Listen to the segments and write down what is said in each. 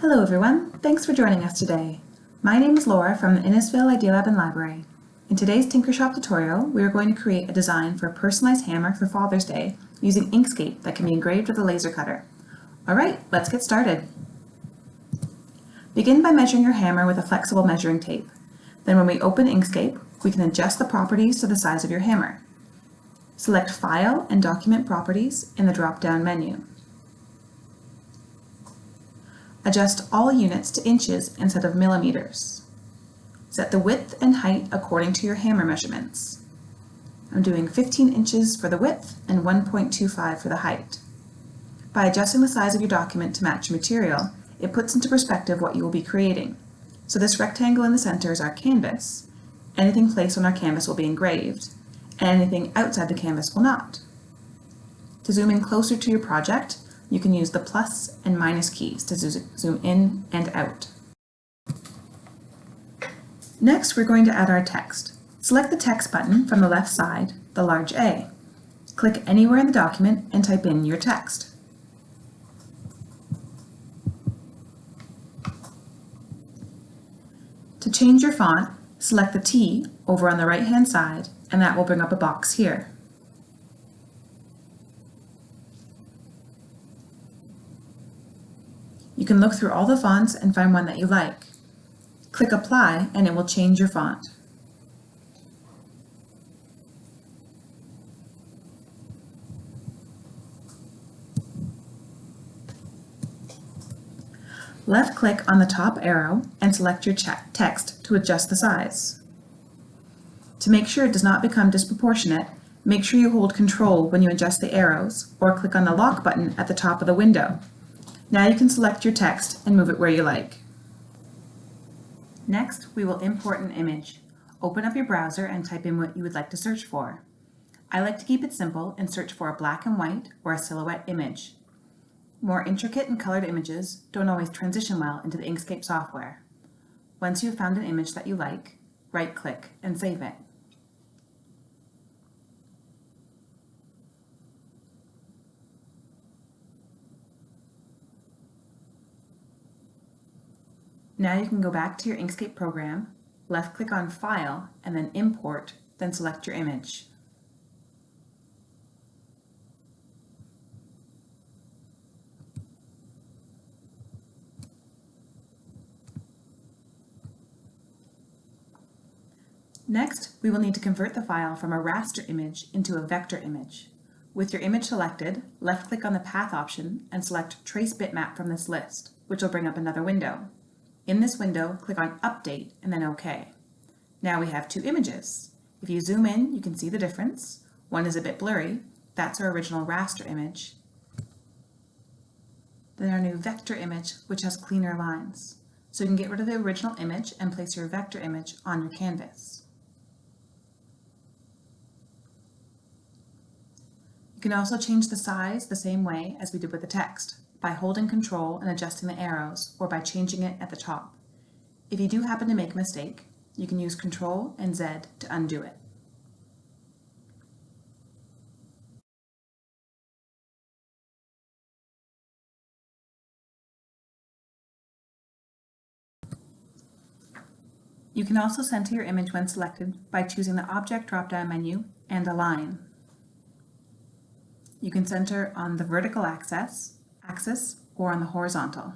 Hello everyone, thanks for joining us today. My name is Laura from the Innisfil Idea Lab and Library. In today's Tinkershop tutorial, we are going to create a design for a personalized hammer for Father's Day using Inkscape that can be engraved with a laser cutter. Alright, let's get started. Begin by measuring your hammer with a flexible measuring tape. Then when we open Inkscape, we can adjust the properties to the size of your hammer. Select File and Document Properties in the drop-down menu. Adjust all units to inches instead of millimeters. Set the width and height according to your hammer measurements. I'm doing 15 inches for the width and 1.25 for the height. By adjusting the size of your document to match your material, it puts into perspective what you will be creating. So this rectangle in the center is our canvas. Anything placed on our canvas will be engraved, and anything outside the canvas will not. To zoom in closer to your project, you can use the plus and minus keys to zoom in and out. Next, we're going to add our text. Select the text button from the left side, the large A. Click anywhere in the document and type in your text. To change your font, select the T over on the right-hand side, and that will bring up a box here. You can look through all the fonts and find one that you like. Click Apply and it will change your font. Left-click on the top arrow and select your text to adjust the size. To make sure it does not become disproportionate, make sure you hold Control when you adjust the arrows or click on the lock button at the top of the window. Now you can select your text and move it where you like. Next, we will import an image. Open up your browser and type in what you would like to search for. I like to keep it simple and search for a black and white or a silhouette image. More intricate and colored images don't always transition well into the Inkscape software. Once you have found an image that you like, right-click and save it. Now you can go back to your Inkscape program, left-click on File, and then Import, then select your image. Next, we will need to convert the file from a raster image into a vector image. With your image selected, left-click on the Path option and select Trace Bitmap from this list, which will bring up another window. In this window, click on Update and then OK. Now we have two images. If you zoom in, you can see the difference. One is a bit blurry. That's our original raster image. Then our new vector image, which has cleaner lines. So you can get rid of the original image and place your vector image on your canvas. You can also change the size the same way as we did with the text, by holding Control and adjusting the arrows, or by changing it at the top. If you do happen to make a mistake, you can use Control and Z to undo it. You can also center your image when selected by choosing the Object drop-down menu and Align. You can center on the vertical axis or on the horizontal.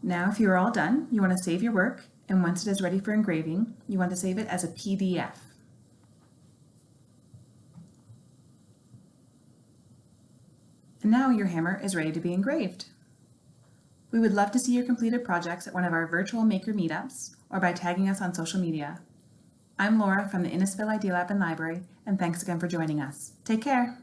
Now, if you're all done, you want to save your work, and once it is ready for engraving, you want to save it as a PDF. And now your hammer is ready to be engraved. We would love to see your completed projects at one of our virtual maker meetups or by tagging us on social media. I'm Laura from the Innisfil Idea Lab and Library, and thanks again for joining us. Take care.